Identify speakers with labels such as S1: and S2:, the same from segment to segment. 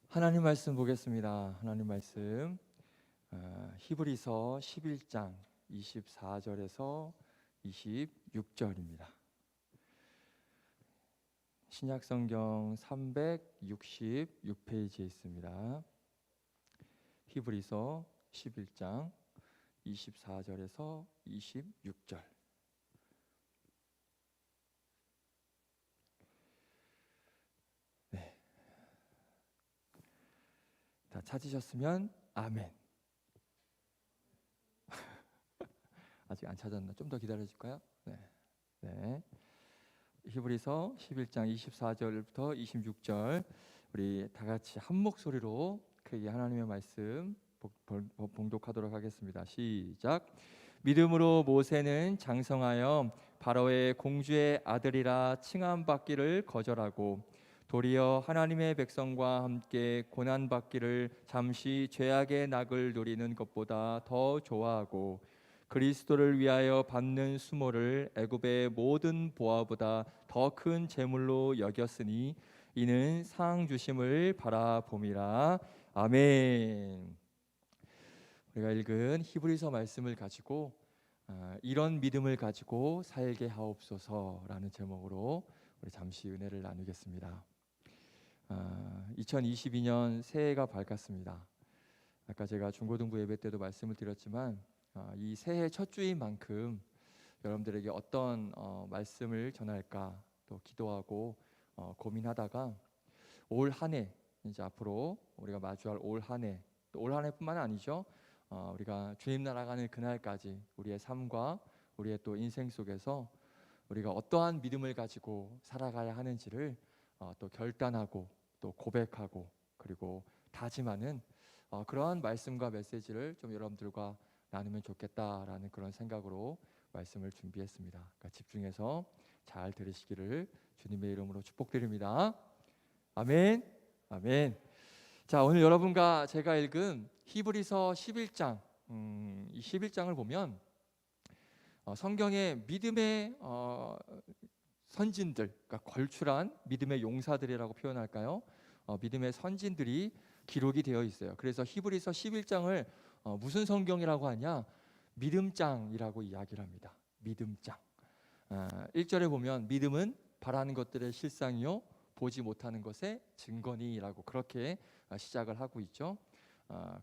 S1: 하나님 말씀 보겠습니다. 하나님 말씀 히브리서 11장 24절에서 26절입니다. 신약성경 366페이지에 있습니다. 히브리서 11장 24절에서 26절. 네. 다 찾으셨으면 아멘. 아직 안 찾았나? 좀 더 기다려 줄까요? 네. 네. 히브리서 11장 24절부터 26절 우리 다 같이 한 목소리로 크게 하나님의 말씀 봉독하도록 하겠습니다. 시작. 믿음으로 모세는 장성하여 바로의 공주의 아들이라 칭함받기를 거절하고 도리어 하나님의 백성과 함께 고난받기를 잠시 죄악의 낙을 누리는 것보다 더 좋아하고 그리스도를 위하여 받는 수모를 애굽의 모든 보화보다 더 큰 재물로 여겼으니 이는 상 주심을 바라봄이라. 아멘. 우리가 읽은 히브리서 말씀을 가지고 이런 믿음을 가지고 살게 하옵소서라는 제목으로 우리 잠시 은혜를 나누겠습니다. 2022년 새해가 밝았습니다. 아까 제가 중고등부 예배 때도 말씀을 드렸지만 이 새해 첫 주인 만큼 여러분들에게 어떤 말씀을 전할까 또 기도하고 고민하다가 올 한 해 이제 앞으로 우리가 마주할 올 한 해 또 올 한 해뿐만 아니죠. 우리가 주님 나라가는 그날까지 우리의 삶과 우리의 또 인생 속에서 우리가 어떠한 믿음을 가지고 살아가야 하는지를 또 결단하고 또 고백하고 그리고 다짐하는 그러한 말씀과 메시지를 좀 여러분들과 나누면 좋겠다라는 그런 생각으로 말씀을 준비했습니다. 그러니까 집중해서 잘 들으시기를 주님의 이름으로 축복드립니다. 아멘. 아멘. 자, 오늘 여러분과 제가 읽은 히브리서 11장 이 11장을 보면 성경의 믿음의 선진들, 그러니까 걸출한 믿음의 용사들이라고 표현할까요? 믿음의 선진들이 기록이 되어 있어요. 그래서 히브리서 11장을 무슨 성경이라고 하냐? 믿음장이라고 이야기를 합니다. 믿음장. 1절에 보면 믿음은 바라는 것들의 실상이요 보지 못하는 것의 증거니라고 그렇게 시작을 하고 있죠.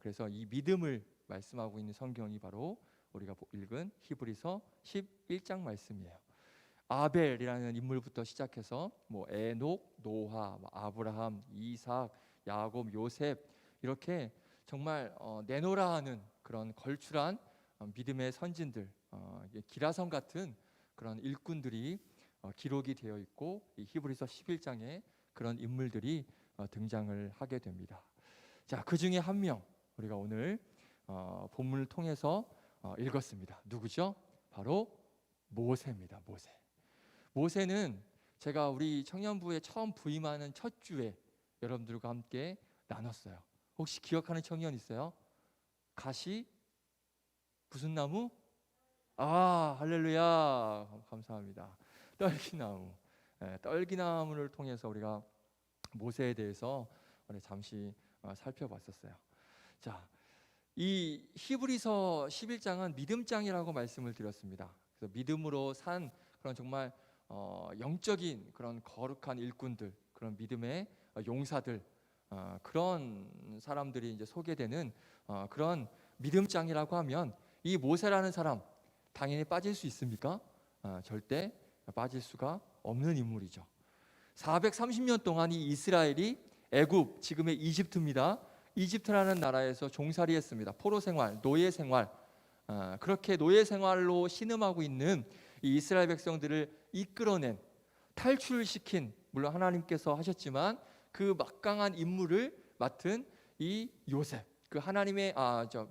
S1: 그래서 이 믿음을 말씀하고 있는 성경이 바로 우리가 읽은 히브리서 11장 말씀이에요. 아벨이라는 인물부터 시작해서 뭐 에녹, 노아, 아브라함, 이삭, 야곱, 요셉 이렇게 정말 내노라 하는 그런 걸출한 믿음의 선진들, 기라성 같은 그런 일꾼들이 기록이 되어 있고 이 히브리서 11장에 그런 인물들이 등장을 하게 됩니다. 자, 그 중에 한 명 우리가 오늘 본문을 통해서 읽었습니다. 누구죠? 바로 모세입니다. 모세는 제가 우리 청년부에 처음 부임하는 첫 주에 여러분들과 함께 나눴어요. 혹시 기억하는 청년 있어요? 가시 무슨 나무? 할렐루야. 감사합니다. 떨기나무. 떨기나무를 통해서 우리가 모세에 대해서 잠시 살펴봤었어요. 자, 이 히브리서 11장은 믿음장이라고 말씀을 드렸습니다. 그래서 믿음으로 산 그런 정말 영적인 그런 거룩한 일꾼들, 그런 믿음의 용사들, 그런 사람들이 이제 소개되는 그런 믿음장이라고 하면 이 모세라는 사람 당연히 빠질 수 있습니까? 절대 빠질 수가 없는 인물이죠. 430년 동안 이 이스라엘이 애굽, 지금의 이집트입니다. 이집트라는 나라에서 종살이했습니다. 포로 생활, 노예 생활, 그렇게 노예 생활로 신음하고 있는 이 이스라엘 백성들을 이끌어낸, 탈출시킨, 물론 하나님께서 하셨지만 그 막강한 임무를 맡은 이 요셉, 그 하나님의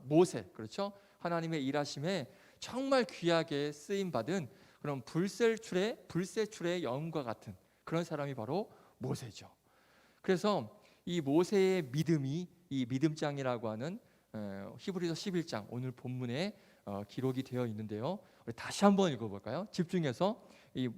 S1: 모세, 그렇죠? 하나님의 일하심에 정말 귀하게 쓰임 받은 그런 불세출의 영웅과 같은 그런 사람이 바로 모세죠. 그래서 이 모세의 믿음이 이 믿음장이라고 하는 히브리서 11장 오늘 본문의 기록이 되어 있는데요. 우리 다시 한번 읽어볼까요? 집중해서 이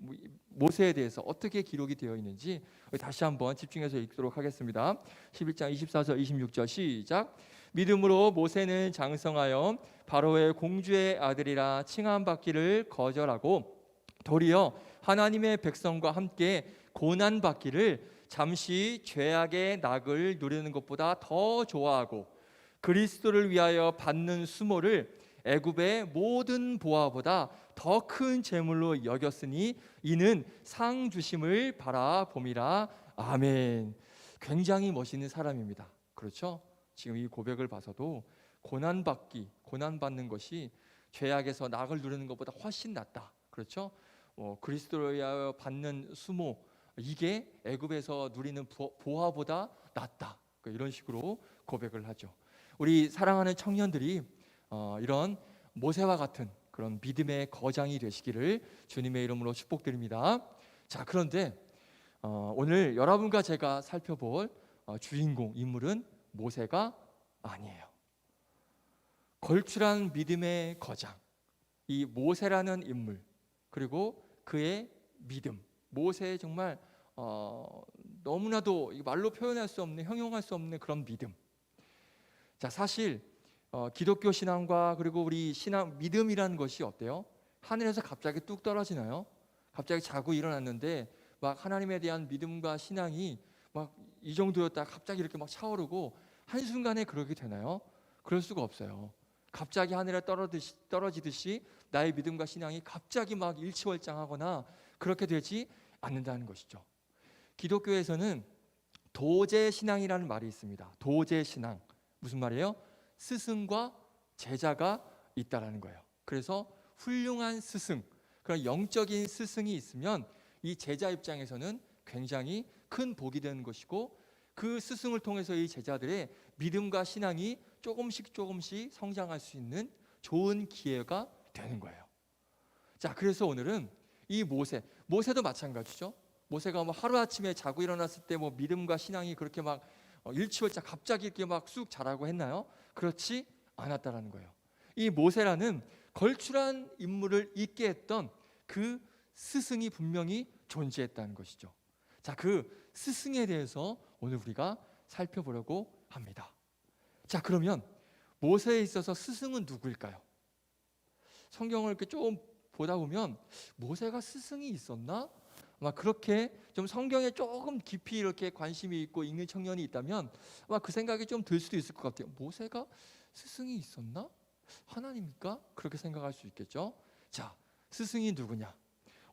S1: 모세에 대해서 어떻게 기록이 되어 있는지 우리 다시 한번 집중해서 읽도록 하겠습니다. 11장 24절 26절 시작. 믿음으로 모세는 장성하여 바로의 공주의 아들이라 칭함받기를 거절하고 도리어 하나님의 백성과 함께 고난받기를 잠시 죄악의 낙을 누리는 것보다 더 좋아하고 그리스도를 위하여 받는 수모를 애굽의 모든 보화보다 더 큰 재물로 여겼으니 이는 상 주심을 바라봄이라. 아멘. 굉장히 멋있는 사람입니다. 그렇죠? 지금 이 고백을 봐서도 고난받는 것이 죄악에서 낙을 누리는 것보다 훨씬 낫다. 그렇죠? 그리스도를 위하여 받는 수모, 이게 애굽에서 누리는 보화보다 낫다. 이런 식으로 고백을 하죠. 우리 사랑하는 청년들이 이런 모세와 같은 그런 믿음의 거장이 되시기를 주님의 이름으로 축복드립니다. 자, 그런데 오늘 여러분과 제가 살펴볼 주인공 인물은 모세가 아니에요. 걸출한 믿음의 거장, 이 모세라는 인물, 그리고 그의 믿음, 모세의 정말 너무나도 말로 표현할 수 없는, 형용할 수 없는 그런 믿음. 자, 사실 기독교 신앙과 그리고 우리 신앙 믿음이라는 것이 어때요? 하늘에서 갑자기 뚝 떨어지나요? 갑자기 자고 일어났는데 막 하나님에 대한 믿음과 신앙이 막 이 정도였다가 갑자기 이렇게 막 차오르고 한순간에 그러게 되나요? 그럴 수가 없어요. 갑자기 하늘에 떨어지듯이 나의 믿음과 신앙이 갑자기 막 일치월장하거나 그렇게 되지 않는다는 것이죠. 기독교에서는 도제 신앙이라는 말이 있습니다. 도제 신앙. 무슨 말이에요? 스승과 제자가 있다라는 거예요. 그래서 훌륭한 스승, 그런 영적인 스승이 있으면 이 제자 입장에서는 굉장히 큰 복이 되는 것이고, 그 스승을 통해서 이 제자들의 믿음과 신앙이 조금씩 성장할 수 있는 좋은 기회가 되는 거예요. 자, 그래서 오늘은 이 모세도 마찬가지죠. 모세가 뭐 하루아침에 자고 일어났을 때 뭐 믿음과 신앙이 그렇게 막 일치월장 갑자기 이렇게 막 쑥 자라고 했나요? 그렇지 않았다라는 거예요. 이 모세라는 걸출한 인물을 있게 했던 그 스승이 분명히 존재했다는 것이죠. 자, 그 스승에 대해서 오늘 우리가 살펴보려고 합니다. 자, 그러면 모세에 있어서 스승은 누구일까요? 성경을 이렇게 좀 보다 보면 모세가 스승이 있었나? 아마 그렇게 좀 성경에 조금 깊이 이렇게 관심이 있고 읽는 청년이 있다면 아마 그 생각이 좀 들 수도 있을 것 같아요. 모세가 스승이 있었나? 하나님입니까? 그렇게 생각할 수 있겠죠. 자, 스승이 누구냐?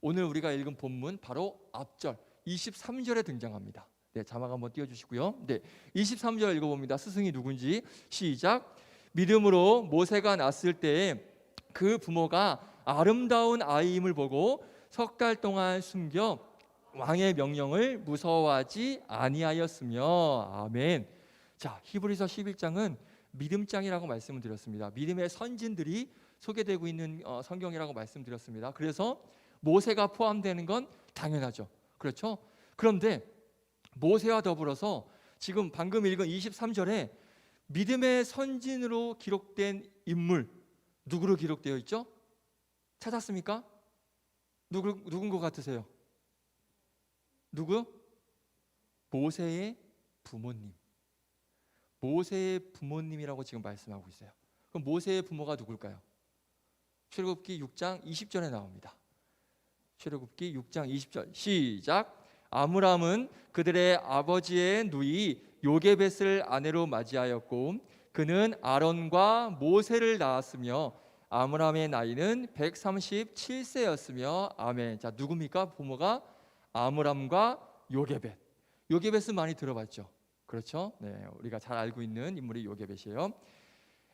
S1: 오늘 우리가 읽은 본문 바로 앞절 23절에 등장합니다. 네, 자막 한번 띄워주시고요. 네, 23절 읽어봅니다. 스승이 누군지 시작. 믿음으로 모세가 낳았을 때에 그 부모가 아름다운 아이임을 보고 석 달 동안 숨겨 왕의 명령을 무서워하지 아니하였으며. 아멘. 자, 히브리서 11장은 믿음장이라고 말씀을 드렸습니다. 믿음의 선진들이 소개되고 있는 성경이라고 말씀드렸습니다. 그래서 모세가 포함되는 건 당연하죠. 그렇죠? 그런데 모세와 더불어서 지금 방금 읽은 23절에 믿음의 선진으로 기록된 인물, 누구로 기록되어 있죠? 찾았습니까? 누군 것 같으세요? 누구? 모세의 부모님. 모세의 부모님이라고 지금 말씀하고 있어요. 그럼 모세의 부모가 누굴까요? 출애굽기 6장 20절에 나옵니다. 출애굽기 6장 20절 시작. 아므람은 그들의 아버지의 누이 요게벳을 아내로 맞이하였고 그는 아론과 모세를 낳았으며 아므람의 나이는 137세였으며. 아멘. 자, 누굽니까? 부모가 아므람과 요게벳. 요게벳은 많이 들어봤죠. 그렇죠? 네, 우리가 잘 알고 있는 인물이 요게벳이에요.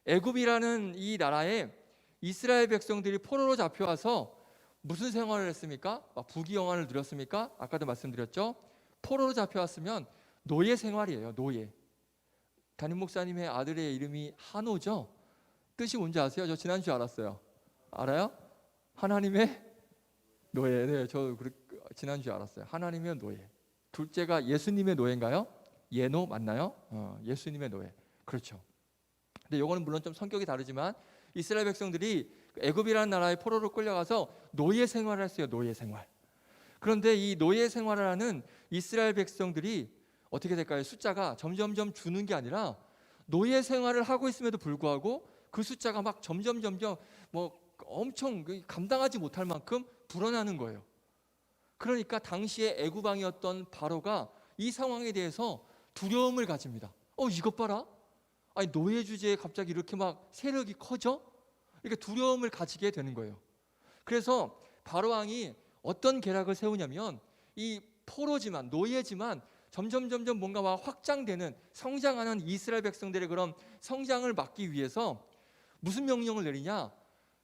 S1: 애굽이라는 이 나라에 이스라엘 백성들이 포로로 잡혀와서 무슨 생활을 했습니까? 부귀영화를 누렸습니까? 아까도 말씀드렸죠. 포로로 잡혀왔으면 노예 생활이에요. 노예. 담임 목사님의 아들의 이름이 한호죠. 뜻이 뭔지 아세요? 저 지난주에 알았어요. 알아요? 하나님의 노예. 네, 저 지난주에 알았어요. 하나님의 노예. 둘째가 예수님의 노예인가요? 예노 맞나요? 예수님의 노예. 그렇죠. 근데 요거는 물론 좀 성격이 다르지만 이스라엘 백성들이 애굽이라는 나라의 포로로 끌려가서 노예 생활을 했어요. 노예 생활. 그런데 이 노예 생활을 하는 이스라엘 백성들이 어떻게 될까요? 숫자가 점점점 주는 게 아니라 노예 생활을 하고 있음에도 불구하고 그 숫자가 막 점점 뭐 엄청 감당하지 못할 만큼 불어나는 거예요. 그러니까 당시에 애굽 왕이었던 바로가 이 상황에 대해서 두려움을 가집니다. 이것 봐라. 아니 노예 주제에 갑자기 이렇게 막 세력이 커져? 이렇게 두려움을 가지게 되는 거예요. 그래서 바로 왕이 어떤 계략을 세우냐면 이 포로지만 노예지만 점점 뭔가 막 확장되는 성장하는 이스라엘 백성들의 그런 성장을 막기 위해서 무슨 명령을 내리냐?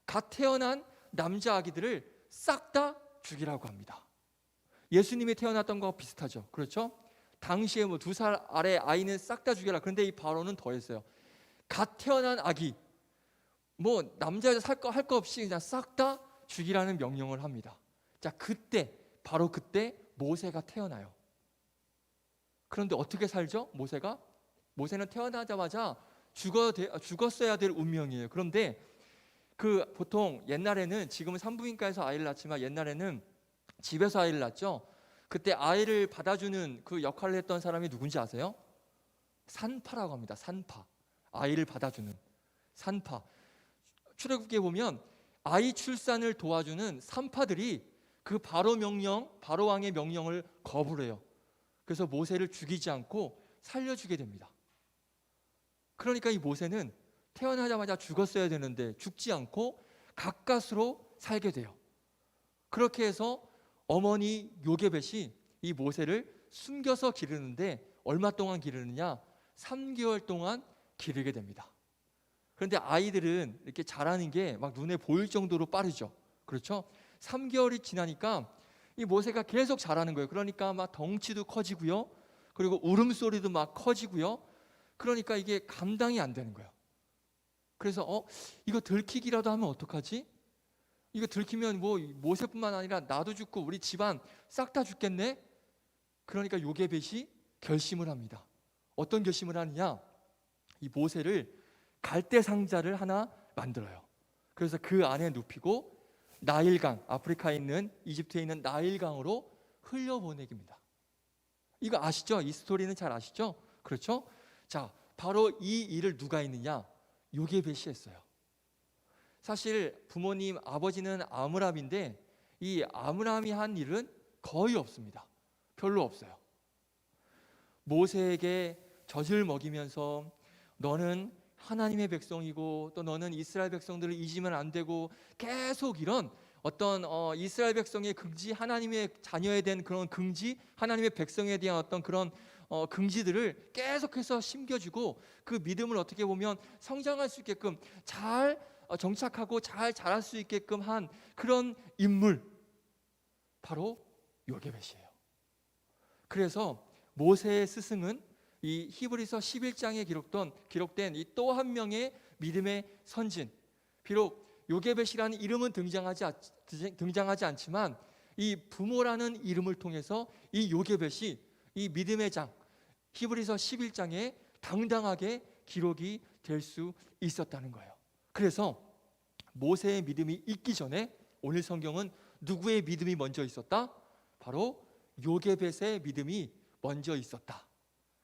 S1: 갓 태어난 남자 아기들을 싹 다 죽이라고 합니다. 예수님이 태어났던 거와 비슷하죠. 그렇죠? 당시에 뭐 2살 아래 아이는 싹 다 죽여라. 그런데 이 바로는 더했어요. 갓 태어난 아기, 뭐 남자 여자 할 거 없이 그냥 싹 다 죽이라는 명령을 합니다. 자, 바로 그때 모세가 태어나요. 그런데 어떻게 살죠? 모세는 태어나자마자 죽었어야 될 운명이에요. 그런데 보통 옛날에는, 지금은 산부인과에서 아이를 낳지만 옛날에는 집에서 아이를 낳죠. 그때 아이를 받아주는 그 역할을 했던 사람이 누군지 아세요? 산파라고 합니다. 산파. 아이를 받아주는 산파. 출애굽기에 보면 아이 출산을 도와주는 산파들이 그 바로 왕의 명령을 거부를 해요. 그래서 모세를 죽이지 않고 살려주게 됩니다. 그러니까 이 모세는 태어나자마자 죽었어야 되는데 죽지 않고 가까스로 살게 돼요. 그렇게 해서 어머니 요게벳이 이 모세를 숨겨서 기르는데 얼마 동안 기르느냐? 3개월 동안 기르게 됩니다. 그런데 아이들은 이렇게 자라는 게 막 눈에 보일 정도로 빠르죠. 그렇죠? 3개월이 지나니까 이 모세가 계속 자라는 거예요. 그러니까 막 덩치도 커지고요. 그리고 울음소리도 막 커지고요. 그러니까 이게 감당이 안 되는 거예요. 그래서 이거 들키기라도 하면 어떡하지? 이거 들키면 뭐 모세뿐만 아니라 나도 죽고 우리 집안 싹 다 죽겠네? 그러니까 요게벳이 결심을 합니다. 어떤 결심을 하느냐? 이 모세를 갈대 상자를 하나 만들어요. 그래서 그 안에 눕히고 나일강, 아프리카에 있는, 이집트에 있는 나일강으로 흘려보내깁니다. 이거 아시죠? 이 스토리는 잘 아시죠? 그렇죠? 자, 바로 이 일을 누가 했느냐? 요게벳이 했어요. 사실 부모님 아버지는 아므람인데 이 아므람이 한 일은 거의 없습니다. 별로 없어요. 모세에게 젖을 먹이면서 너는 하나님의 백성이고 또 너는 이스라엘 백성들을 잊으면 안 되고 계속 이런 어떤 이스라엘 백성의 긍지, 하나님의 자녀에 대한 그런 긍지, 하나님의 백성에 대한 어떤 그런 긍지들을 계속해서 심겨주고 그 믿음을 어떻게 보면 성장할 수 있게끔 잘 정착하고 잘 자랄 수 있게끔 한 그런 인물, 바로 요게벳이에요. 그래서 모세의 스승은 이 히브리서 11장에 기록된 이 또 한 명의 믿음의 선진, 비록 요게벳이라는 이름은 등장하지 않지만 이 부모라는 이름을 통해서 이 요게벳이 이 믿음의 장, 히브리서 11장에 당당하게 기록이 될 수 있었다는 거예요. 그래서 모세의 믿음이 있기 전에 오늘 성경은 누구의 믿음이 먼저 있었다? 바로 요게벳의 믿음이 먼저 있었다.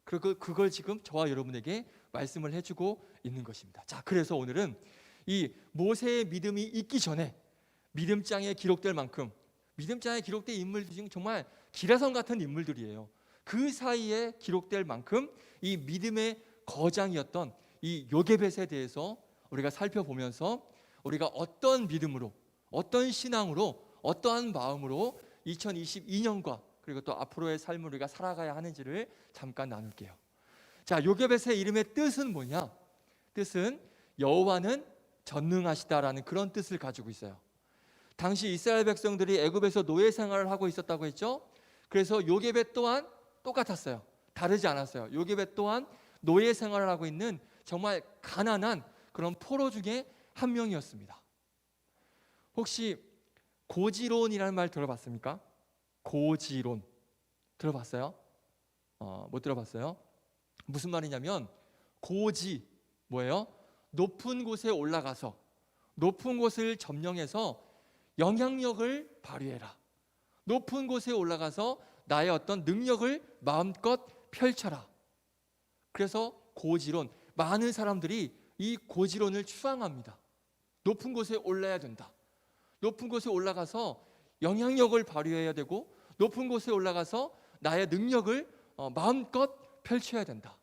S1: 그리고 그걸 지금 저와 여러분에게 말씀을 해주고 있는 것입니다. 자, 그래서 오늘은 이 모세의 믿음이 있기 전에 믿음장에 기록될 만큼, 믿음장에 기록된 인물들 중 정말 기라성 같은 인물들이에요. 그 사이에 기록될 만큼 이 믿음의 거장이었던 이 요게벳에 대해서 우리가 살펴보면서 우리가 어떤 믿음으로, 어떤 신앙으로, 어떠한 마음으로 2022년과 그리고 또 앞으로의 삶을 우리가 살아가야 하는지를 잠깐 나눌게요. 자, 요게벳의 이름의 뜻은 뭐냐? 뜻은 여호와는 전능하시다라는 그런 뜻을 가지고 있어요. 당시 이스라엘 백성들이 애굽에서 노예 생활을 하고 있었다고 했죠. 그래서 요게벳 또한 똑같았어요. 다르지 않았어요. 요게벳 또한 노예 생활을 하고 있는 정말 가난한 그런 포로 중에 한 명이었습니다. 혹시 고지론이라는 말 들어봤습니까? 고지론 들어봤어요? 못 들어봤어요? 무슨 말이냐면 고지 뭐예요? 높은 곳에 올라가서 높은 곳을 점령해서 영향력을 발휘해라. 높은 곳에 올라가서 나의 어떤 능력을 마음껏 펼쳐라. 그래서 고지론, 많은 사람들이 이 고지론을 추앙합니다. 높은 곳에 올라야 된다. 높은 곳에 올라가서 영향력을 발휘해야 되고 높은 곳에 올라가서 나의 능력을 마음껏 펼쳐야 된다.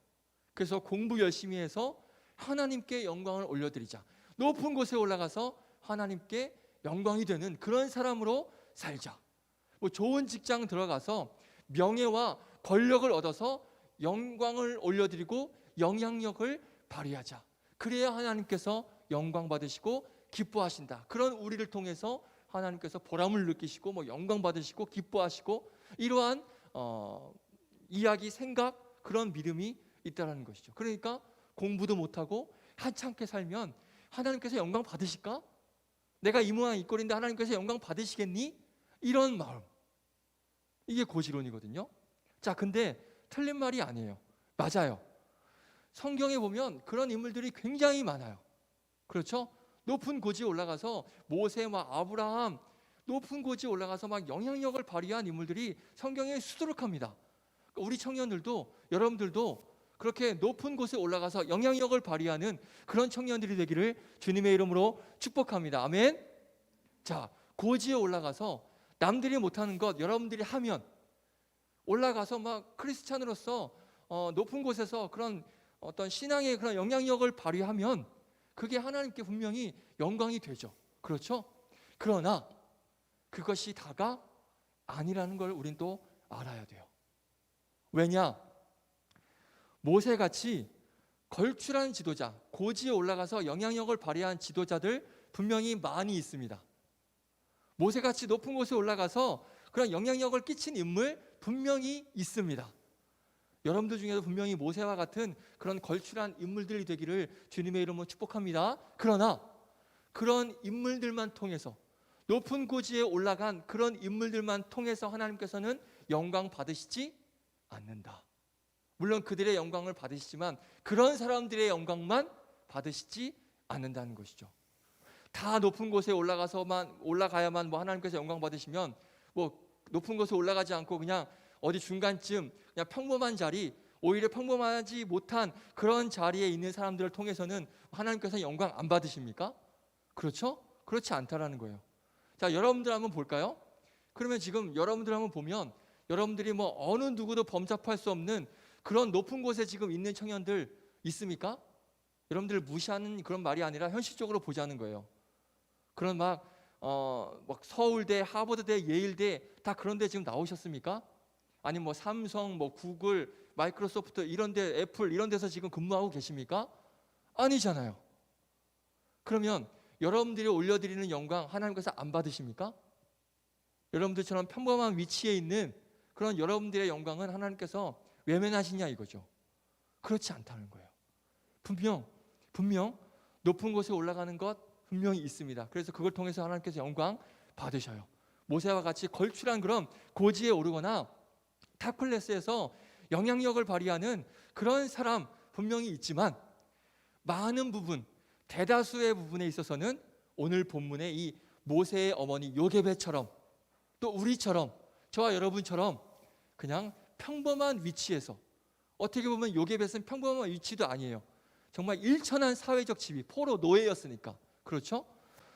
S1: 그래서 공부 열심히 해서 하나님께 영광을 올려드리자. 높은 곳에 올라가서 하나님께 영광이 되는 그런 사람으로 살자. 뭐 좋은 직장 들어가서 명예와 권력을 얻어서 영광을 올려드리고 영향력을 발휘하자. 그래야 하나님께서 영광 받으시고 기뻐하신다. 그런 우리를 통해서 하나님께서 보람을 느끼시고 뭐 영광 받으시고 기뻐하시고 이러한 이야기, 생각, 그런 믿음이 있다는 것이죠. 그러니까 공부도 못하고 하찮게 살면 하나님께서 영광 받으실까? 내가 이 모양 이 꼴인데 하나님께서 영광 받으시겠니? 이런 마음. 이게 고지론이거든요. 자, 근데 틀린 말이 아니에요. 맞아요. 성경에 보면 그런 인물들이 굉장히 많아요. 그렇죠? 높은 고지에 올라가서 모세, 막 아브라함, 높은 고지에 올라가서 막 영향력을 발휘한 인물들이 성경에 수두룩합니다. 우리 청년들도, 여러분들도 그렇게 높은 곳에 올라가서 영향력을 발휘하는 그런 청년들이 되기를 주님의 이름으로 축복합니다. 아멘. 자, 고지에 올라가서 남들이 못하는 것 여러분들이 하면, 올라가서 막 크리스찬으로서 높은 곳에서 그런 어떤 신앙의 그런 영향력을 발휘하면 그게 하나님께 분명히 영광이 되죠. 그렇죠? 그러나 그것이 다가 아니라는 걸 우린 또 알아야 돼요. 왜냐? 모세같이 걸출한 지도자, 고지에 올라가서 영향력을 발휘한 지도자들 분명히 많이 있습니다. 모세같이 높은 곳에 올라가서 그런 영향력을 끼친 인물 분명히 있습니다. 여러분들 중에도 분명히 모세와 같은 그런 걸출한 인물들이 되기를 주님의 이름으로 축복합니다. 그러나 그런 인물들만 통해서, 높은 고지에 올라간 그런 인물들만 통해서 하나님께서는 영광 받으시지 않는다. 물론 그들의 영광을 받으시지만 그런 사람들의 영광만 받으시지 않는다는 것이죠. 다 높은 곳에 올라가야만 뭐 하나님께서 영광 받으시면, 뭐 높은 곳에 올라가지 않고 그냥 어디 중간쯤 그냥 평범한 자리, 오히려 평범하지 못한 그런 자리에 있는 사람들을 통해서는 하나님께서 영광 안 받으십니까? 그렇죠? 그렇지 않다라는 거예요. 자, 여러분들 한번 볼까요? 그러면 지금 여러분들 한번 보면 여러분들이 뭐 어느 누구도 범접할 수 없는 그런 높은 곳에 지금 있는 청년들 있습니까? 여러분들 무시하는 그런 말이 아니라 현실적으로 보자는 거예요. 그런 막 서울대, 하버드대, 예일대 다 그런 데 지금 나오셨습니까? 아니면 뭐 삼성, 뭐 구글, 마이크로소프트 이런 데, 애플 이런 데서 지금 근무하고 계십니까? 아니잖아요. 그러면 여러분들이 올려드리는 영광 하나님께서 안 받으십니까? 여러분들처럼 평범한 위치에 있는 그런 여러분들의 영광은 하나님께서 외면하시냐 이거죠. 그렇지 않다는 거예요. 분명 높은 곳에 올라가는 것 분명히 있습니다. 그래서 그걸 통해서 하나님께서 영광 받으셔요. 모세와 같이 걸출한 그런 고지에 오르거나 탑클래스에서 영향력을 발휘하는 그런 사람 분명히 있지만, 많은 부분, 대다수의 부분에 있어서는 오늘 본문의 이 모세의 어머니 요게벳처럼, 또 우리처럼, 저와 여러분처럼 그냥 평범한 위치에서, 어떻게 보면 요게벳은 평범한 위치도 아니에요. 정말 일천한 사회적 지위, 포로 노예였으니까. 그렇죠?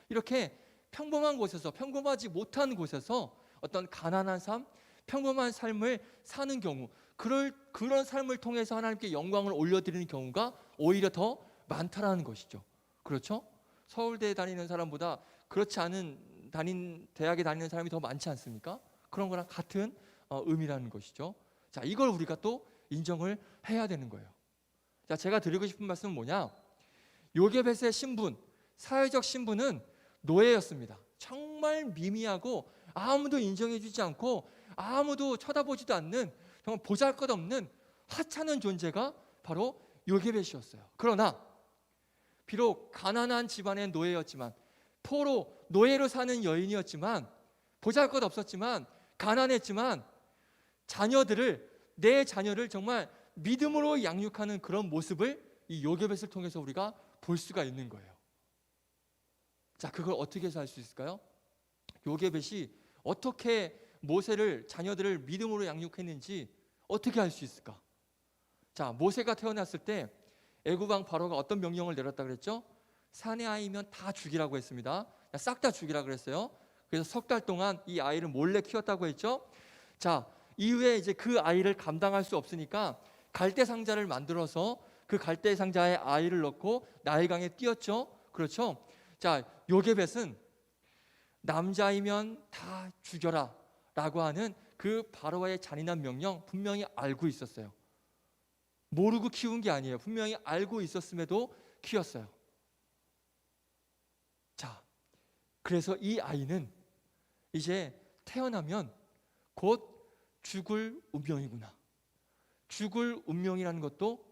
S1: 이렇게 평범한 곳에서, 평범하지 못한 곳에서 어떤 가난한 삶, 평범한 삶을 사는 경우, 그런 삶을 통해서 하나님께 영광을 올려드리는 경우가 오히려 더 많다라는 것이죠. 그렇죠? 서울대에 다니는 사람보다 그렇지 않은 대학에 다니는 사람이 더 많지 않습니까? 그런 거랑 같은 의미라는 것이죠. 자, 이걸 우리가 또 인정을 해야 되는 거예요. 자, 제가 드리고 싶은 말씀은 뭐냐? 요게벳의 신분, 사회적 신분은 노예였습니다. 정말 미미하고 아무도 인정해주지 않고 아무도 쳐다보지도 않는 정말 보잘것없는 하찮은 존재가 바로 요게벳이었어요. 그러나 비록 가난한 집안의 노예였지만, 포로 노예로 사는 여인이었지만, 보잘것없었지만, 가난했지만 내 자녀를 정말 믿음으로 양육하는 그런 모습을 이 요게벳을 통해서 우리가 볼 수가 있는 거예요. 자, 그걸 어떻게 해서 알 수 있을까요? 요게벳이 어떻게 모세를 자녀들을 믿음으로 양육했는지 어떻게 알 수 있을까? 자, 모세가 태어났을 때 애굽 왕 바로가 어떤 명령을 내렸다 그랬죠? 사내 아이면 다 죽이라고 했습니다. 싹 다 죽이라고 그랬어요. 그래서 석 달 동안 이 아이를 몰래 키웠다고 했죠. 자, 이후에 이제 그 아이를 감당할 수 없으니까 갈대 상자를 만들어서 그 갈대 상자에 아이를 넣고 나일강에 띄었죠. 그렇죠? 자, 요게벳은 남자이면 다 죽여라 라고 하는 그 바로와의 잔인한 명령 분명히 알고 있었어요. 모르고 키운 게 아니에요. 분명히 알고 있었음에도 키웠어요. 자, 그래서 이 아이는 이제 태어나면 곧 죽을 운명이구나. 죽을 운명이라는 것도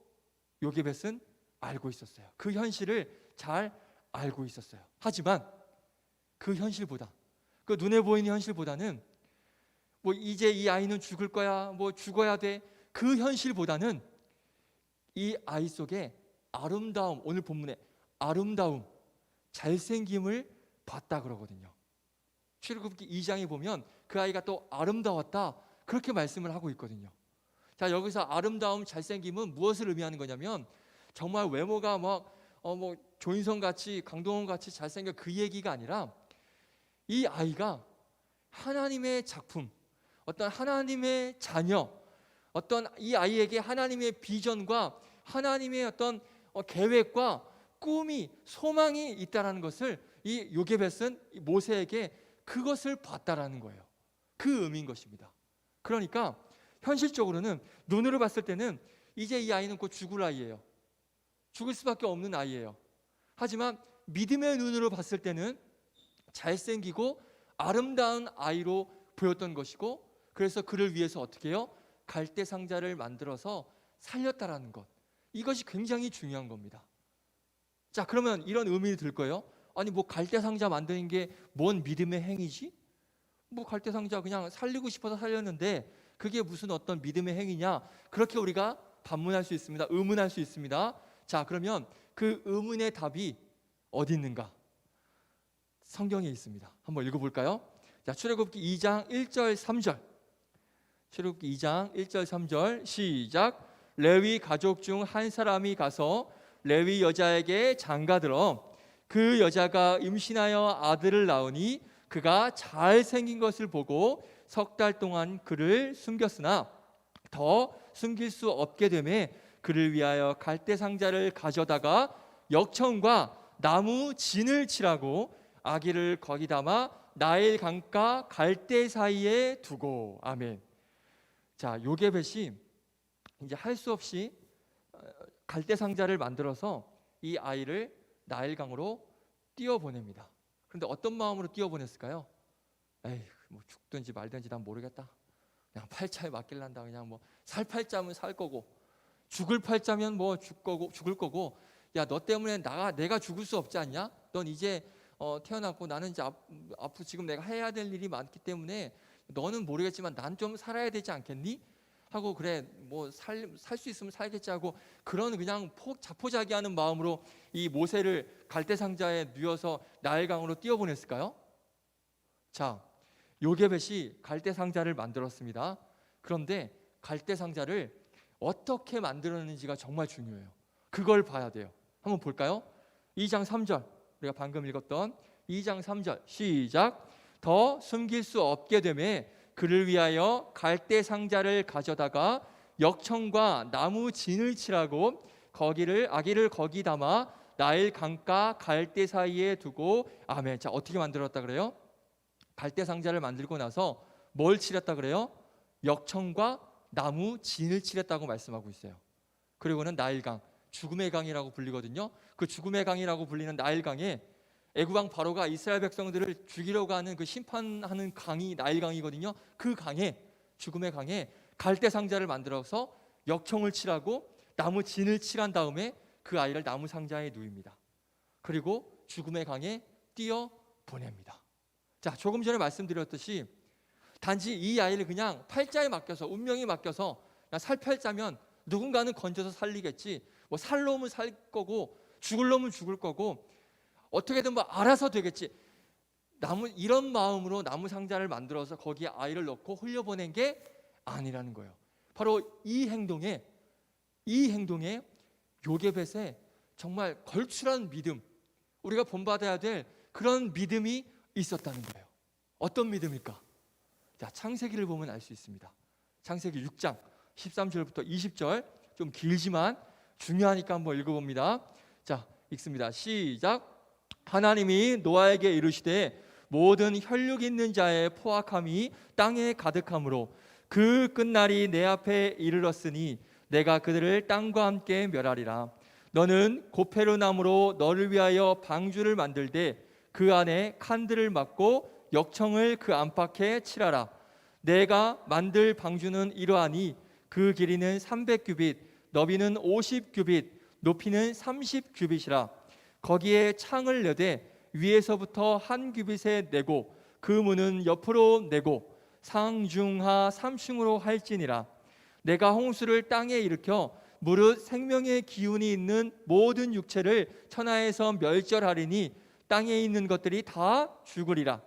S1: 요게벳은 알고 있었어요. 그 현실을 잘 알고 있었어요. 하지만 그 현실보다, 그 눈에 보이는 현실보다는 뭐 이제 이 아이는 죽을 거야, 뭐 죽어야 돼, 그 현실보다는 이 아이 속에 아름다움, 오늘 본문에 아름다움, 잘생김을 봤다 그러거든요. 출애굽기 2장에 보면 그 아이가 또 아름다웠다 그렇게 말씀을 하고 있거든요. 자, 여기서 아름다움, 잘생김은 무엇을 의미하는 거냐면 정말 외모가 막 뭐 조인성 같이, 강동원 같이 잘생겨 그 얘기가 아니라 이 아이가 하나님의 작품, 어떤 하나님의 자녀, 어떤 이 아이에게 하나님의 비전과 하나님의 어떤 계획과 꿈이, 소망이 있다라는 것을 이 요게벳은 모세에게 그것을 봤다라는 거예요. 그 의미인 것입니다. 그러니까 현실적으로는 눈으로 봤을 때는 이제 이 아이는 곧 죽을 아이예요. 죽을 수밖에 없는 아이예요. 하지만 믿음의 눈으로 봤을 때는 잘생기고 아름다운 아이로 보였던 것이고, 그래서 그를 위해서 어떻게 해요? 갈대 상자를 만들어서 살렸다라는 것, 이것이 굉장히 중요한 겁니다. 자, 그러면 이런 의문이 들 거예요. 아니 뭐 갈대 상자 만드는 게 뭔 믿음의 행위지? 뭐 갈대 상자 그냥 살리고 싶어서 살렸는데 그게 무슨 어떤 믿음의 행위냐? 그렇게 우리가 반문할 수 있습니다. 의문할 수 있습니다. 자, 그러면 그 의문의 답이 어디 있는가? 성경에 있습니다. 한번 읽어볼까요? 자, 출애굽기 2장 1절 3절. 출애굽기 2장 1절 3절 시작. 레위 가족 중 한 사람이 가서 레위 여자에게 장가들어 그 여자가 임신하여 아들을 낳으니 그가 잘생긴 것을 보고 석 달 동안 그를 숨겼으나 더 숨길 수 없게 되매 그를 위하여 갈대 상자를 가져다가 역청과 나무 진을 칠하고 아기를 거기 담아 나일 강가 갈대 사이에 두고. 아멘. 자, 요게벳이 이제 할 수 없이 갈대 상자를 만들어서 이 아이를 나일강으로 띄워보냅니다. 그런데 어떤 마음으로 띄워보냈을까요? 에이, 뭐 죽든지 말든지 난 모르겠다. 그냥 팔자에 맡길란다. 그냥 뭐 살 팔자면 살 거고, 죽을 팔자면 뭐 죽을 거고. 야, 너 때문에 내가 죽을 수 없지 않냐? 넌 이제 태어났고 나는 이제 앞으로 지금 내가 해야 될 일이 많기 때문에 너는 모르겠지만 난 좀 살아야 되지 않겠니? 하고 그래 뭐 살 수 있으면 살겠지 하고 그런 그냥 자포자기하는 마음으로 이 모세를 갈대 상자에 누워서 나일강으로 띄워보냈을까요? 자, 요게벳이 갈대 상자를 만들었습니다. 그런데 갈대 상자를 어떻게 만들었는지가 정말 중요해요. 그걸 봐야 돼요. 한번 볼까요? 2장 3절, 우리가 방금 읽었던 2장 3절 시작. 더 숨길 수 없게 되매 그를 위하여 갈대 상자를 가져다가 역청과 나무 진을 칠하고 아기를 거기 담아 나일 강가 갈대 사이에 두고. 아멘. 자, 어떻게 만들었다 그래요? 갈대 상자를 만들고 나서 뭘 칠했다 그래요? 역청과 나무 진을 칠했다고 말씀하고 있어요. 그리고는 나일강, 죽음의 강이라고 불리거든요. 그 죽음의 강이라고 불리는 나일강에 애굽 왕 바로가 이스라엘 백성들을 죽이려고 하는 그 심판하는 강이 나일강이거든요. 그 강에, 죽음의 강에 갈대 상자를 만들어서 역청을 칠하고 나무 진을 칠한 다음에 그 아이를 나무 상자에 누입니다. 그리고 죽음의 강에 띄어 보냅니다. 자, 조금 전에 말씀드렸듯이 단지 이 아이를 그냥 팔자에 맡겨서, 운명에 맡겨서 그냥 살 팔자면 누군가는 건져서 살리겠지, 뭐 살 놈은 살 거고 죽을 놈은 죽을 거고 어떻게든 뭐 알아서 되겠지. 이런 마음으로 나무 상자를 만들어서 거기에 아이를 넣고 흘려보낸 게 아니라는 거예요. 바로 이 행동에 요게벳의 정말 걸출한 믿음, 우리가 본받아야 될 그런 믿음이 있었다는 거예요. 어떤 믿음일까? 자, 창세기를 보면 알 수 있습니다. 창세기 6장 13절부터 20절, 좀 길지만 중요하니까 한번 읽어봅니다. 자, 읽습니다. 시작. 하나님이 노아에게 이르시되 모든 혈육 있는 자의 포악함이 땅에 가득함으로 그 끝날이 내 앞에 이르렀으니 내가 그들을 땅과 함께 멸하리라. 너는 고페르 나무로 너를 위하여 방주를 만들되 그 안에 칸들을 막고 역청을 그 안팎에 칠하라. 내가 만들 방주는 이러하니 그 길이는 300규빗, 너비는 50규빗, 높이는 30규빗이라. 거기에 창을 내되 위에서부터 한 규빗에 내고 그 문은 옆으로 내고 상중하 3층으로 할지니라. 내가 홍수를 땅에 일으켜 무릇 생명의 기운이 있는 모든 육체를 천하에서 멸절하리니 땅에 있는 것들이 다 죽으리라.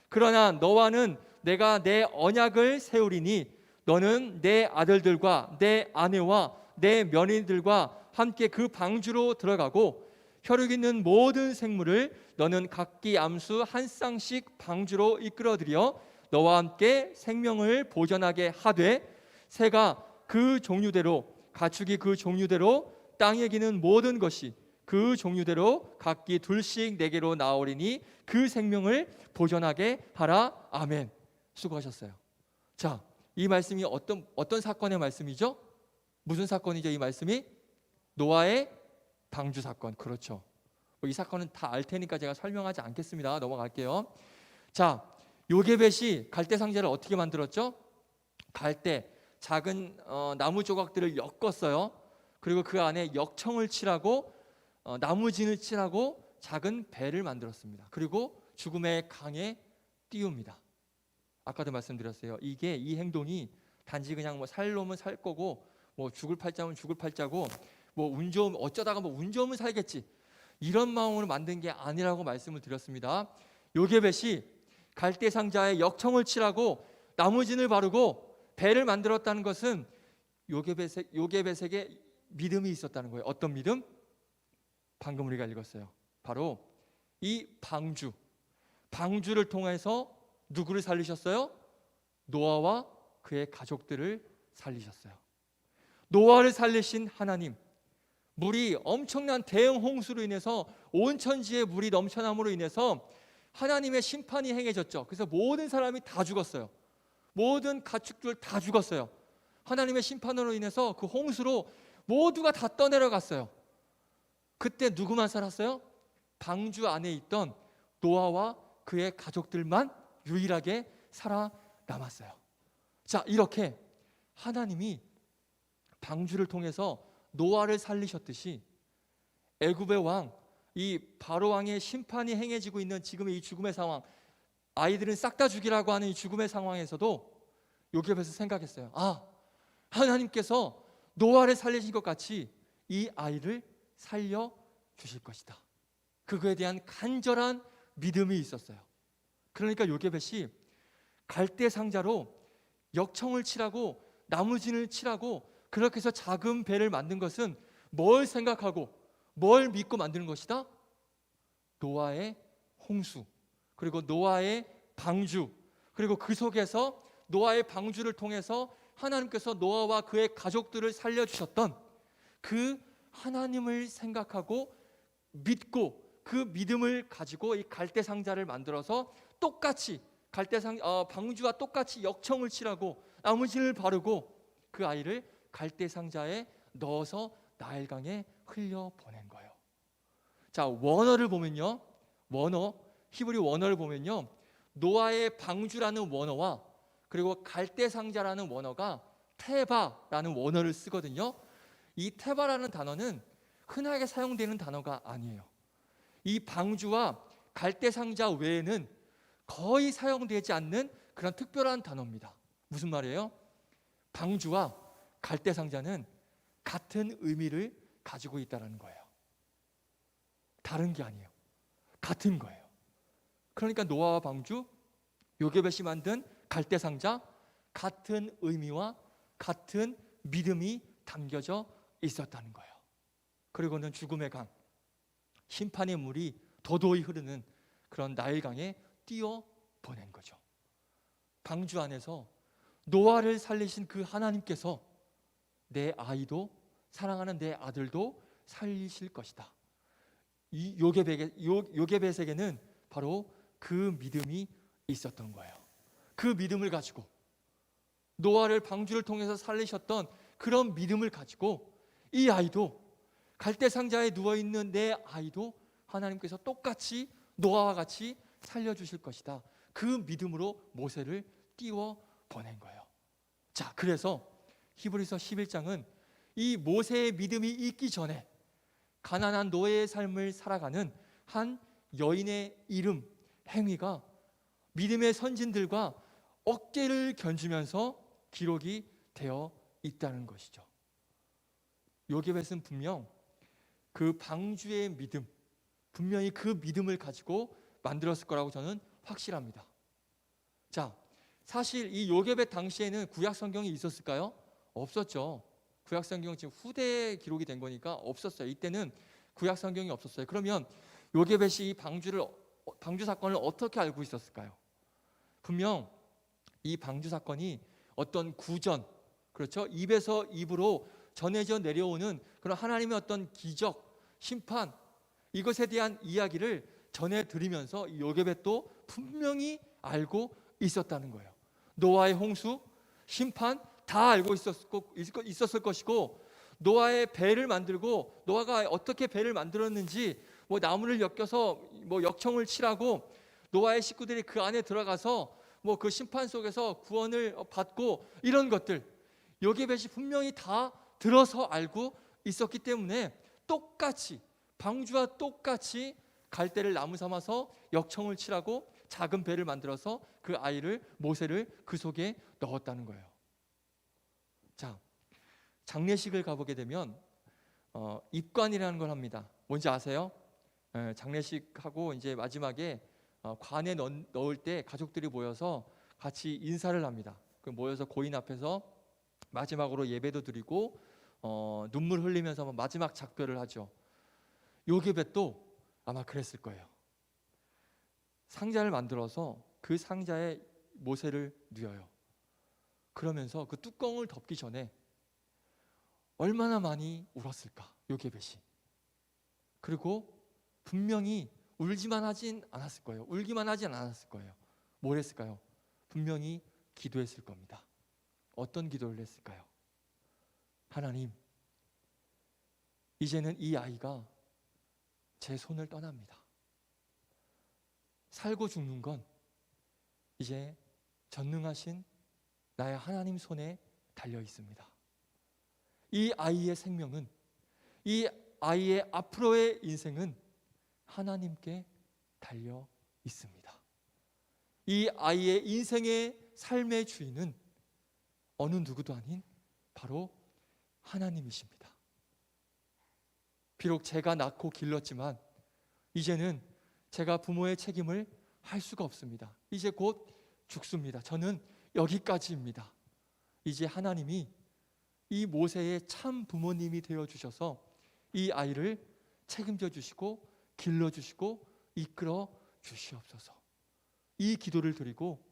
S1: 그러나 너와는 내가 내 언약을 세우리니 너는 내 아들들과 내 아내와 내 며느리들과 함께 그 방주로 들어가고 혈육 있는 모든 생물을 너는 각기 암수 한 쌍씩 방주로 이끌어들여 너와 함께 생명을 보존하게 하되 새가 그 종류대로 가축이 그 종류대로 땅에 기는 모든 것이 그 종류대로 각기 둘씩 내게로 나오리니 그 생명을 보존하게 하라. 아멘. 수고하셨어요. 자, 이 말씀이 어떤 사건의 말씀이죠? 무슨 사건이죠? 이 말씀이 노아의 방주 사건. 그렇죠. 이 사건은 다 알 테니까 제가 설명하지 않겠습니다. 넘어갈게요. 자, 요게벳이 갈대 상자를 어떻게 만들었죠? 갈대 작은 나무 조각들을 엮었어요. 그리고 그 안에 역청을 칠하고 나무진을 칠하고 작은 배를 만들었습니다. 그리고 죽음의 강에 띄웁니다. 아까도 말씀드렸어요. 이 행동이 단지 그냥 뭐 살 놈은 살 거고 뭐 죽을 팔자면 죽을 팔자고 뭐 운 좋으면 어쩌다가 뭐 운 좋으면 살겠지, 이런 마음으로 만든 게 아니라고 말씀을 드렸습니다. 요게벳이 갈대 상자에 역청을 칠하고 나무진을 바르고 배를 만들었다는 것은 요게벳에게 믿음이 있었다는 거예요. 어떤 믿음? 방금 우리가 읽었어요. 바로 이 방주를 통해서 누구를 살리셨어요? 노아와 그의 가족들을 살리셨어요. 노아를 살리신 하나님, 물이 엄청난 대형 홍수로 인해서 온 천지에 물이 넘쳐남으로 인해서 하나님의 심판이 행해졌죠. 그래서 모든 사람이 다 죽었어요. 모든 가축들 다 죽었어요. 하나님의 심판으로 인해서 그 홍수로 모두가 다 떠내려갔어요. 그때 누구만 살았어요? 방주 안에 있던 노아와 그의 가족들만 유일하게 살아남았어요. 자, 이렇게 하나님이 방주를 통해서 노아를 살리셨듯이 애굽의 왕, 이 바로 왕의 심판이 행해지고 있는 지금의 이 죽음의 상황, 아이들은 싹 다 죽이라고 하는 이 죽음의 상황에서도 요게벳은 생각했어요. 하나님께서 노아를 살리신 것 같이 이 아이를 살려주실 것이다. 그거에 대한 간절한 믿음이 있었어요. 그러니까 요게벳이 갈대 상자로 역청을 칠하고 나무진을 칠하고 그렇게 해서 작은 배를 만든 것은 뭘 생각하고 뭘 믿고 만드는 것이다? 노아의 홍수, 그리고 노아의 방주, 그리고 그 속에서 노아의 방주를 통해서 하나님께서 노아와 그의 가족들을 살려주셨던 그 하나님을 생각하고 믿고 그 믿음을 가지고 이 갈대 상자를 만들어서 똑같이 방주와 똑같이 역청을 칠하고 나무진을 바르고 그 아이를 갈대 상자에 넣어서 나일강에 흘려보낸 거예요. 자, 원어를 보면요, 히브리 원어를 보면요, 노아의 방주라는 원어와 그리고 갈대 상자라는 원어가 테바라는 원어를 쓰거든요. 이 테바라는 단어는 흔하게 사용되는 단어가 아니에요. 이 방주와 갈대 상자 외에는 거의 사용되지 않는 그런 특별한 단어입니다. 무슨 말이에요? 방주와 갈대 상자는 같은 의미를 가지고 있다는 거예요. 다른 게 아니에요. 같은 거예요. 그러니까 노아와 방주, 요게벳이 만든 갈대상자, 같은 의미와 같은 믿음이 담겨져 있었다는 거예요. 그리고는 죽음의 강, 심판의 물이 도도히 흐르는 그런 나일강에 띄워 보낸 거죠. 방주 안에서 노아를 살리신 그 하나님께서 내 아이도, 사랑하는 내 아들도 살리실 것이다. 이 요게벳에게는 바로 그 믿음이 있었던 거예요. 그 믿음을 가지고, 노아를 방주를 통해서 살리셨던 그런 믿음을 가지고 이 아이도, 갈대상자에 누워있는 내 아이도 하나님께서 똑같이 노아와 같이 살려주실 것이다. 그 믿음으로 모세를 띄워 보낸 거예요. 자, 그래서 히브리서 11장은 이 모세의 믿음이 있기 전에 가난한 노예의 삶을 살아가는 한 여인의 이름, 행위가 믿음의 선진들과 어깨를 견주면서 기록이 되어 있다는 것이죠. 요게벳은 분명 그 방주의 믿음, 분명히 그 믿음을 가지고 만들었을 거라고 저는 확실합니다. 자, 사실 이 요게벳 당시에는 구약 성경이 있었을까요? 없었죠. 구약 성경은 지금 후대에 기록이 된 거니까 없었어요. 이때는 구약 성경이 없었어요. 그러면 요게벳이 이 방주 사건을 어떻게 알고 있었을까요? 분명 이 방주 사건이 어떤 구전, 그렇죠? 입에서 입으로 전해져 내려오는 그런 하나님의 어떤 기적, 심판, 이것에 대한 이야기를 전해드리면서 요게벳도 분명히 알고 있었다는 거예요. 노아의 홍수, 심판 다 알고 있었을 것이고, 노아의 배를 만들고 노아가 어떻게 배를 만들었는지, 뭐 나무를 엮여서 뭐 역청을 칠하고 노아의 식구들이 그 안에 들어가서 뭐 그 심판 속에서 구원을 받고, 이런 것들 요게벳이 분명히 다 들어서 알고 있었기 때문에 똑같이, 방주와 똑같이 갈대를 나무 삼아서 역청을 칠하고 작은 배를 만들어서 그 아이를, 모세를 그 속에 넣었다는 거예요. 자, 장례식을 가보게 되면 입관이라는 걸 합니다. 뭔지 아세요? 장례식하고 이제 마지막에 관에 넣을 때 가족들이 모여서 같이 인사를 합니다. 모여서 고인 앞에서 마지막으로 예배도 드리고 눈물 흘리면서 마지막 작별을 하죠. 요게벳도 아마 그랬을 거예요. 상자를 만들어서 그 상자에 모세를 뉘어요. 그러면서 그 뚜껑을 덮기 전에 얼마나 많이 울었을까, 요게벳이. 그리고 분명히 울기만 하진 않았을 거예요. 뭘 했을까요? 분명히 기도했을 겁니다. 어떤 기도를 했을까요? 하나님, 이제는 이 아이가 제 손을 떠납니다. 살고 죽는 건 이제 전능하신 나의 하나님 손에 달려 있습니다. 이 아이의 생명은, 이 아이의 앞으로의 인생은 하나님께 달려 있습니다. 이 아이의 인생의 삶의 주인은 어느 누구도 아닌 바로 하나님이십니다. 비록 제가 낳고 길렀지만 이제는 제가 부모의 책임을 할 수가 없습니다. 이제 곧 죽습니다. 저는 여기까지입니다. 이제 하나님이 이 모세의 참 부모님이 되어주셔서 이 아이를 책임져 주시고 길러주시고 이끌어 주시옵소서. 이 기도를 드리고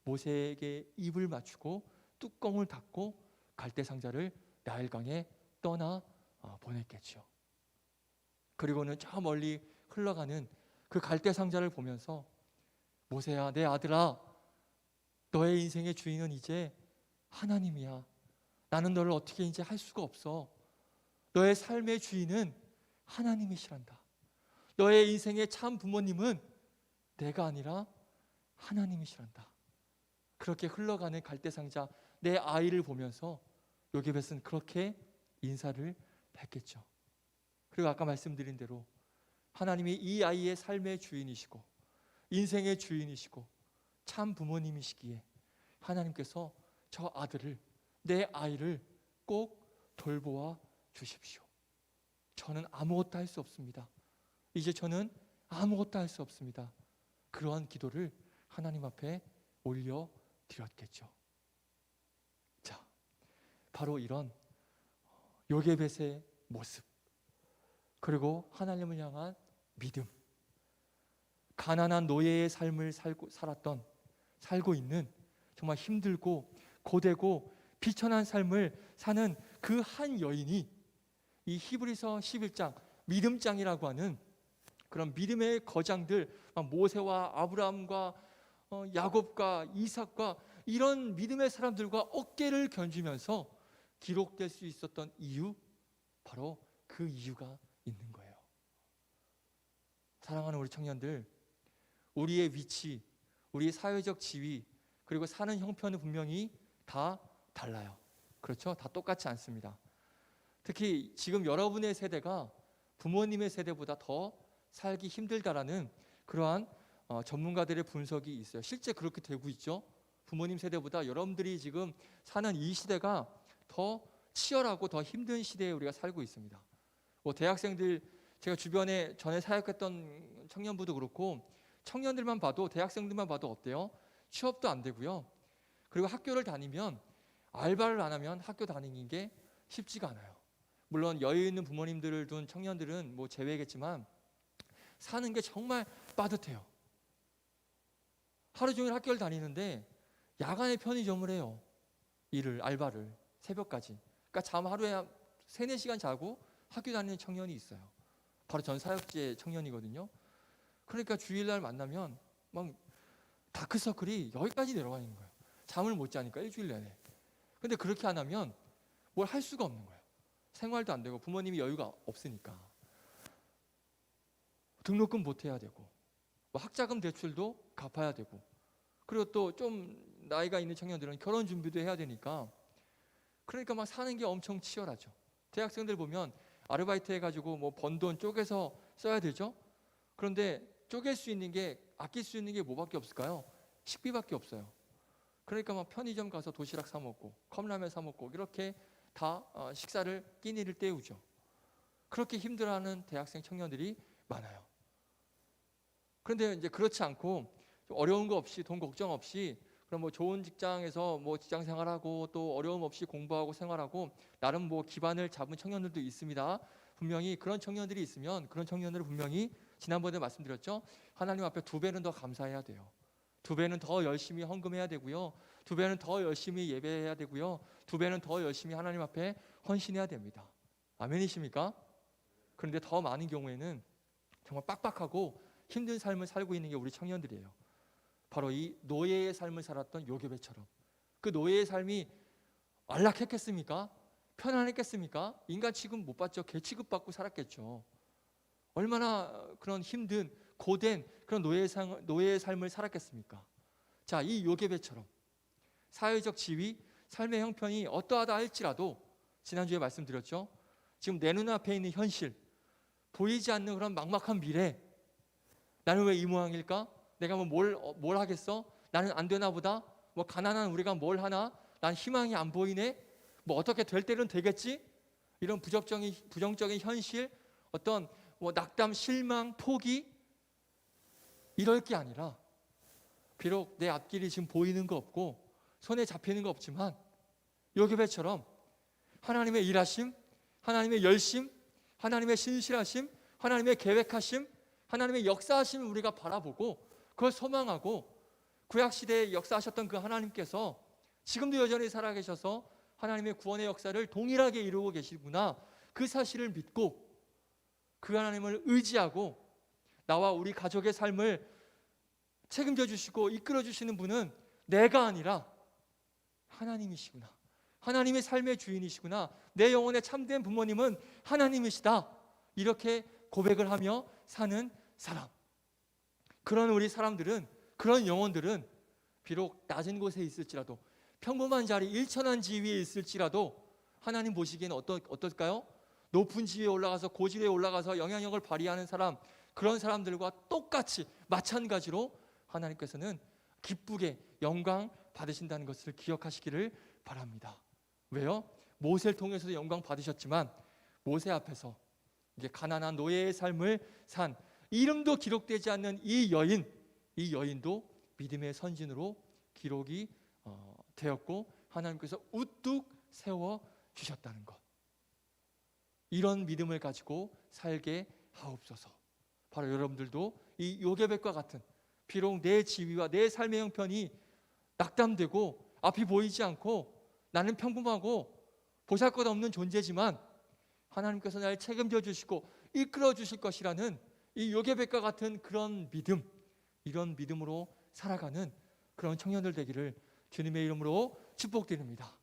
S1: 모세에게 입을 맞추고 뚜껑을 닫고 갈대상자를 나일강에 떠나 보냈겠죠. 그리고는 저 멀리 흘러가는 그 갈대상자를 보면서, 모세야, 내 아들아, 너의 인생의 주인은 이제 하나님이야. 나는 너를 어떻게 이제 할 수가 없어. 너의 삶의 주인은 하나님이시란다. 너의 인생의 참 부모님은 내가 아니라 하나님이시란다. 그렇게 흘러가는 갈대상자, 내 아이를 보면서 요게벳은 그렇게 인사를 했겠죠. 그리고 아까 말씀드린 대로 하나님이 이 아이의 삶의 주인이시고 인생의 주인이시고 참 부모님이시기에 하나님께서 저 아들을, 내 아이를 꼭 돌보아 주십시오. 저는 아무것도 할 수 없습니다. 이제 저는 아무것도 할 수 없습니다. 그러한 기도를 하나님 앞에 올려드렸겠죠. 자, 바로 이런 요게벳의 모습, 그리고 하나님을 향한 믿음, 가난한 노예의 삶을 살고 있는 정말 힘들고 고되고 비천한 삶을 사는 그 한 여인이 이 히브리서 11장 믿음장이라고 하는 그런 믿음의 거장들, 모세와 아브라함과 야곱과 이삭과 이런 믿음의 사람들과 어깨를 견주면서 기록될 수 있었던 이유, 바로 그 이유가 있는 거예요. 사랑하는 우리 청년들, 우리의 위치, 우리의 사회적 지위, 그리고 사는 형편은 분명히 다 달라요. 그렇죠? 다 똑같지 않습니다. 특히 지금 여러분의 세대가 부모님의 세대보다 더 살기 힘들다라는 그러한 전문가들의 분석이 있어요. 실제 그렇게 되고 있죠. 부모님 세대보다 여러분들이 지금 사는 이 시대가 더 치열하고 더 힘든 시대에 우리가 살고 있습니다. 대학생들, 제가 주변에 전에 사역했던 청년부도 그렇고 청년들만 봐도, 대학생들만 봐도 어때요? 취업도 안 되고요. 그리고 학교를 다니면, 알바를 안 하면 학교 다니는 게 쉽지가 않아요. 물론 여유 있는 부모님들을 둔 청년들은 뭐 제외겠지만 사는 게 정말 빠듯해요. 하루 종일 학교를 다니는데 야간에 편의점을 해요. 알바를 새벽까지. 그러니까 잠 하루에 3-4시간 자고 학교 다니는 청년이 있어요. 바로 전 사역제 청년이거든요. 그러니까 주일날 만나면 막 다크서클이 여기까지 내려가 있는 거예요. 잠을 못 자니까 일주일 내내. 근데 그렇게 안 하면 뭘 할 수가 없는 거예요. 생활도 안 되고 부모님이 여유가 없으니까. 등록금 보태야 되고 학자금 대출도 갚아야 되고, 그리고 또 좀 나이가 있는 청년들은 결혼 준비도 해야 되니까, 그러니까 막 사는 게 엄청 치열하죠. 대학생들 보면 아르바이트 해가지고 뭐 번 돈 쪼개서 써야 되죠. 그런데 쪼갤 수 있는 게, 아낄 수 있는 게 뭐밖에 없을까요? 식비밖에 없어요. 그러니까 막 편의점 가서 도시락 사 먹고 컵라면 사 먹고 이렇게 다 식사를, 끼니를 때우죠. 그렇게 힘들어하는 대학생 청년들이 많아요. 그런데 이제 그렇지 않고 어려운 거 없이, 돈 걱정 없이, 그럼 뭐 좋은 직장에서 뭐 직장 생활하고 또 어려움 없이 공부하고 생활하고 나름 뭐 기반을 잡은 청년들도 있습니다. 분명히 그런 청년들이 있으면 그런 청년들은 분명히 지난번에 말씀드렸죠. 하나님 앞에 2배는 더 감사해야 돼요. 2배는 더 열심히 헌금해야 되고요. 2배는 더 열심히 예배해야 되고요. 2배는 더 열심히 하나님 앞에 헌신해야 됩니다. 아멘이십니까? 그런데 더 많은 경우에는 정말 빡빡하고 힘든 삶을 살고 있는 게 우리 청년들이에요. 바로 이 노예의 삶을 살았던 요게벳처럼. 그 노예의 삶이 안락했겠습니까? 편안했겠습니까? 인간 취급 못 받죠. 개 취급받고 살았겠죠. 얼마나 그런 힘든 고된 그런 노예의 삶을 살았겠습니까? 자, 이 요게벳처럼 사회적 지위, 삶의 형편이 어떠하다 할지라도, 지난주에 말씀드렸죠. 지금 내 눈앞에 있는 현실, 보이지 않는 그런 막막한 미래, 나는 왜 이 모양일까? 내가 뭘 하겠어? 나는 안 되나 보다. 뭐 가난한 우리가 뭘 하나? 난 희망이 안 보이네. 뭐 어떻게 될 때는 되겠지? 이런 부정적인 현실, 어떤 뭐 낙담, 실망, 포기, 이럴 게 아니라, 비록 내 앞길이 지금 보이는 거 없고 손에 잡히는 거 없지만 요게벳처럼 하나님의 일하심, 하나님의 열심, 하나님의 신실하심, 하나님의 계획하심, 하나님의 역사하심을 우리가 바라보고 그걸 소망하고, 구약시대에 역사하셨던 그 하나님께서 지금도 여전히 살아계셔서 하나님의 구원의 역사를 동일하게 이루고 계시구나, 그 사실을 믿고 그 하나님을 의지하고 나와 우리 가족의 삶을 책임져 주시고 이끌어 주시는 분은 내가 아니라 하나님이시구나, 하나님의 삶의 주인이시구나, 내 영혼의 참된 부모님은 하나님이시다, 이렇게 고백을 하며 사는 사람. 그런 우리 사람들은, 그런 영혼들은 비록 낮은 곳에 있을지라도, 평범한 자리, 일천한 지위에 있을지라도 하나님 보시기에는 어떨까요? 높은 지위에 올라가서, 고지대에 올라가서 영향력을 발휘하는 사람, 그런 사람들과 똑같이 마찬가지로 하나님께서는 기쁘게 영광 받으신다는 것을 기억하시기를 바랍니다. 왜요? 모세를 통해서도 영광 받으셨지만 모세 앞에서 이게 가난한 노예의 삶을 산 이름도 기록되지 않는 이 여인도 믿음의 선진으로 기록이 되었고 하나님께서 우뚝 세워 주셨다는 것. 이런 믿음을 가지고 살게 하옵소서. 바로 여러분들도 이 요게벳과 같은, 비록 내 지위와 내 삶의 형편이 낙담되고 앞이 보이지 않고 나는 평범하고 보잘것없는 존재지만 하나님께서 나를 책임져 주시고 이끌어 주실 것이라는 이 요게벳과 같은 그런 믿음, 이런 믿음으로 살아가는 그런 청년들 되기를 주님의 이름으로 축복드립니다.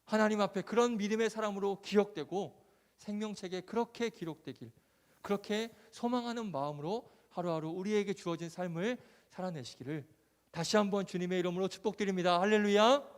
S1: 하나님 앞에 그런 믿음의 사람으로 기억되고 생명책에 그렇게 기록되길, 그렇게 소망하는 마음으로 하루하루 우리에게 주어진 삶을 살아내시기를 다시 한번 주님의 이름으로 축복드립니다. 할렐루야.